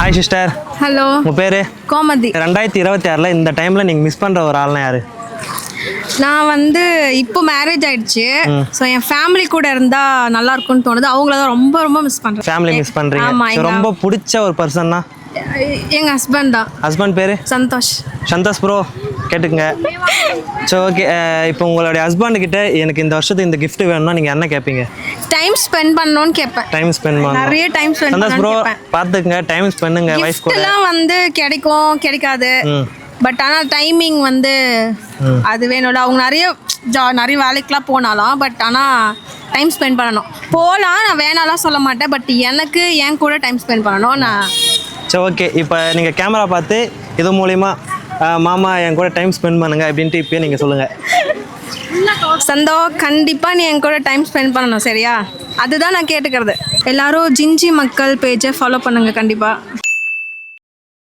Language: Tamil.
Hi sister. ஹலோ. உங்கள் பேர்? கோமதி. 2026 இந்த டைமில் நீங்கள் மிஸ் பண்ணுற ஒரு ஆள்னா யார்? நான் இப்போ மேரேஜ் ஆயிடுச்சு. ஸோ என் ஃபேமிலி கூட இருந்தால் நல்லா இருக்கும்னு தோணுது. அவங்கள தான் ரொம்ப ரொம்ப மிஸ் பண்ணுறேன். ஃபேமிலி மிஸ் பண்ணுறீங்க. ஆமாம். ரொம்ப பிடிச்ச ஒரு பர்சன்னா? எங்கள் ஹஸ்பண்ட் தான். ஹஸ்பண்ட் பேர்? சந்தோஷ். சந்தோஷ் ப்ரோ கேட்டுக்குங்க. சரி, ஓகே. இப்போ உங்களுடைய ஹஸ்பண்ட் கிட்ட எனக்கு இந்த வருஷத்துக்கு இந்த gift வேணும்னா நீங்கள் என்ன கேட்பீங்க? டைம் ஸ்பெண்ட் பண்ணணும்னு கேட்பேன். டைம் ஸ்பெண்ட் பண்ணணும். நிறைய டைம் ஸ்பெண்ட் சந்தோஷ் ப்ரோ பண்ணணும்னு பார்த்துக்குங்க, டைம் ஸ்பெண்டுங்க வைஃப் கூட. கிஃப்ட்லாம் கிடைக்கும் கிடைக்காது. பட் ஆனால் டைமிங் அது வேணும்ல. அவங்க நிறைய வேலைக்கெலாம் போனாலாம். பட் ஆனால் டைம் ஸ்பெண்ட் பண்ணணும். போகலாம், நான் வேணாலாம் சொல்ல மாட்டேன். பட் எனக்கு என் கூட டைம் ஸ்பெண்ட் பண்ணணும். நான் சரி, ஓகே. இப்போ நீங்கள் கேமரா பார்த்து இது மூலிமா மாமா என் கூட டைம் ஸ்பெண்ட் பண்ணுங்க அப்படின்ட்டு இப்போயே நீங்கள் சொல்லுங்கள். சந்தோ, கண்டிப்பாக நீ என் கூட டைம் ஸ்பெண்ட் பண்ணணும், சரியா? அதுதான் நான் கேட்டுக்கிறது. எல்லாரும் ஜிஞ்சி மக்கள் பேஜை ஃபாலோ பண்ணுங்கள் கண்டிப்பாக.